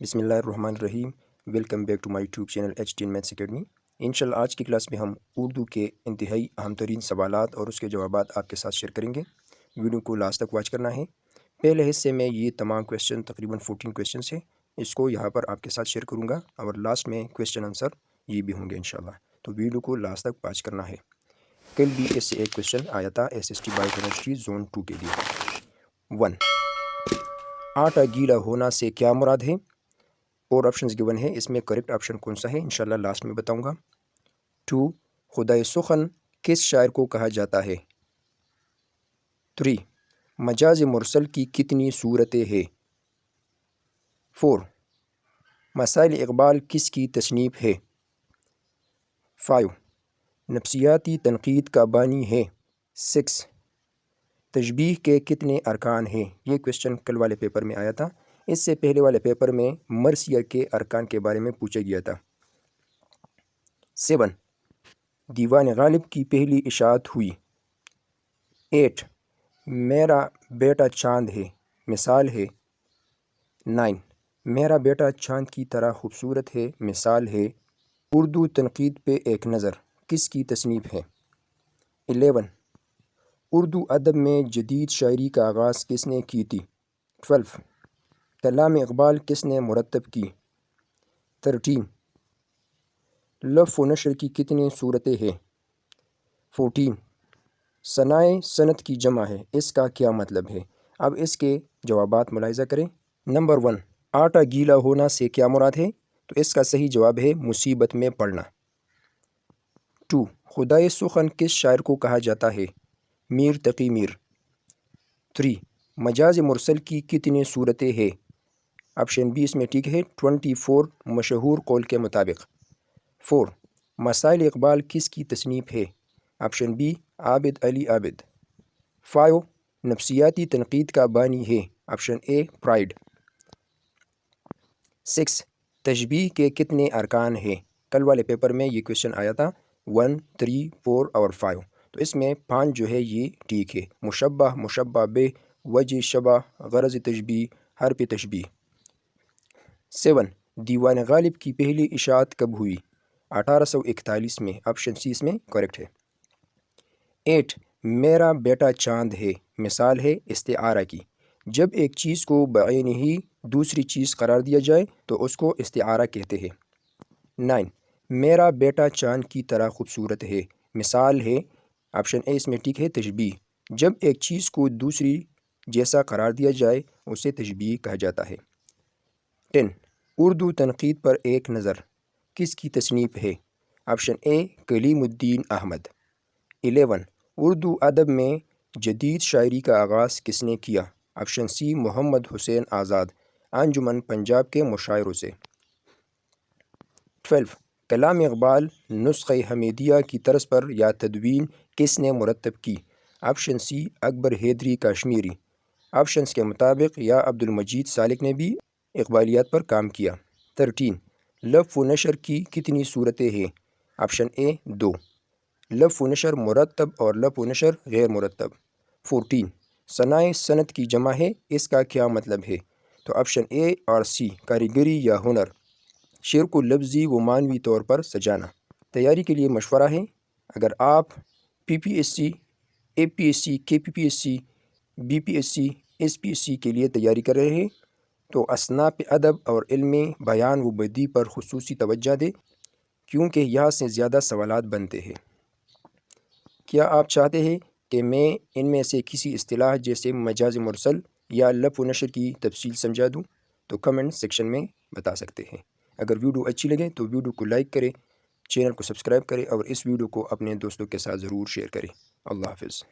بسم اللہ الرحمن الرحیم۔ Welcome back to my YouTube channel HTN maths academy. انشاءاللہ آج کی کلاس میں ہم اردو کے انتہائی اہم ترین سوالات اور اس کے جوابات آپ کے ساتھ شیئر کریں گے۔ ویڈیو کو لاسٹ تک واچ کرنا ہے۔ پہلے حصے میں یہ تمام کویشچن تقریباً 14 کویشچنس ہیں، اس کو یہاں پر آپ کے ساتھ شیئر کروں گا اور لاسٹ میں کویشچن آنسر یہ بھی ہوں گے انشاءاللہ، تو ویڈیو کو لاسٹ تک واچ کرنا ہے۔ کل بھی اس سے ایک کویشچن آیا تھا SST بایو کیمسٹری زون 2 کے لیے۔ 1، آٹا گیلا ہونا سے کیا مراد ہے؟ اور آپشنز گیون ہے، اس میں کریکٹ آپشن کون سا ہے انشاءاللہ لاسٹ میں بتاؤں گا۔ 2، خدائے سخن کس شاعر کو کہا جاتا ہے؟ 3، مجاز مرسل کی کتنی صورتیں ہیں؟ 4، مسائل اقبال کس کی تصنیف ہے؟ 5، نفسیاتی تنقید کا بانی ہے؟ 6، تشبیہ کے کتنے ارکان ہیں؟ یہ کویشچن کل والے پیپر میں آیا تھا، اس سے پہلے والے پیپر میں مرثیہ کے ارکان کے بارے میں پوچھا گیا تھا۔ 7، دیوان غالب کی پہلی اشاعت ہوئی؟ 8، میرا بیٹا چاند ہے مثال ہے؟ 9، میرا بیٹا چاند کی طرح خوبصورت ہے مثال ہے؟ اردو تنقید پہ ایک نظر کس کی تصنیف ہے؟ 11، اردو ادب میں جدید شاعری کا آغاز کس نے کی تھی؟ 12، کلام اقبال کس نے مرتب کی؟ 13، لف و نشر کی کتنی صورتیں ہیں؟ 14، ثنائے سنت کی جمع ہے، اس کا کیا مطلب ہے؟ اب اس کے جوابات ملاحظہ کریں۔ نمبر 1، آٹا گیلا ہونا سے کیا مراد ہے؟ تو اس کا صحیح جواب ہے مصیبت میں پڑنا۔ 2، خدائے سخن کس شاعر کو کہا جاتا ہے؟ میر تقی میر۔ 3، مجاز مرسل کی کتنی صورتیں ہیں؟ آپشن بی اس میں ٹھیک ہے 24 مشہور قول کے مطابق۔ 4، مسائل اقبال کس کی تصنیف ہے؟ آپشن بی عابد علی عابد۔ 5، نفسیاتی تنقید کا بانی ہے؟ آپشن اے پرائڈ۔ 6، تشبیہ کے کتنے ارکان ہیں؟ کل والے پیپر میں یہ کویشچن آیا تھا 1، 3، 4 اور 5، تو اس میں 5 جو ہے یہ ٹھیک ہے، مشبہ، مشبہ بہ، وجہ شبہ، غرض تشبیہ، حرف تشبیہ۔ 7، دیوان غالب کی پہلی اشاعت کب ہوئی؟ 1841 میں، آپشن سی اس میں کریکٹ ہے۔ 8، میرا بیٹا چاند ہے مثال ہے استعارہ کی، جب ایک چیز کو بعینہ ہی دوسری چیز قرار دیا جائے تو اس کو استعارہ کہتے ہیں۔ 9، میرا بیٹا چاند کی طرح خوبصورت ہے مثال ہے؟ آپشن اے اس میں ٹھیک ہے تشبیہ، جب ایک چیز کو دوسری جیسا قرار دیا جائے اسے تشبیہ کہا جاتا ہے۔ 10، اردو تنقید پر ایک نظر کس کی تصنیف ہے؟ آپشن اے کلیم الدین احمد۔ 11، اردو ادب میں جدید شاعری کا آغاز کس نے کیا؟ آپشن سی محمد حسین آزاد، انجمن پنجاب کے مشاعروں سے۔ 12، کلام اقبال نسخہ حمیدیہ کی طرز پر یا تدوین کس نے مرتب کی؟ آپشن سی اکبر حیدری کاشمیری۔ آپشنز کے مطابق یا عبد المجید سالک نے بھی اقبالیات پر کام کیا۔ 13، لف و نشر کی کتنی صورتیں ہیں؟ آپشن اے 2، لف و نشر مرتب اور لف و نشر غیر مرتب۔ 14، ثنائے سنت کی جمع ہے، اس کا کیا مطلب ہے؟ تو آپشن اے اور سی کاریگری یا ہنر، شعر کو لفظی و معنوی طور پر سجانا۔ تیاری کے لیے مشورہ ہے، اگر آپ PPSC، APSC، KPPSC، BPSC، SPSC کے لیے تیاری کر رہے ہیں تو اصناف ادب اور علم بیان و بدیع پر خصوصی توجہ دیں، کیونکہ یہاں سے زیادہ سوالات بنتے ہیں۔ کیا آپ چاہتے ہیں کہ میں ان میں سے کسی اصطلاح جیسے مجاز مرسل یا لف و نشر کی تفصیل سمجھا دوں؟ تو کمنٹ سیکشن میں بتا سکتے ہیں۔ اگر ویڈیو اچھی لگے تو ویڈیو کو لائک کریں، چینل کو سبسکرائب کریں اور اس ویڈیو کو اپنے دوستوں کے ساتھ ضرور شیئر کریں۔ اللہ حافظ۔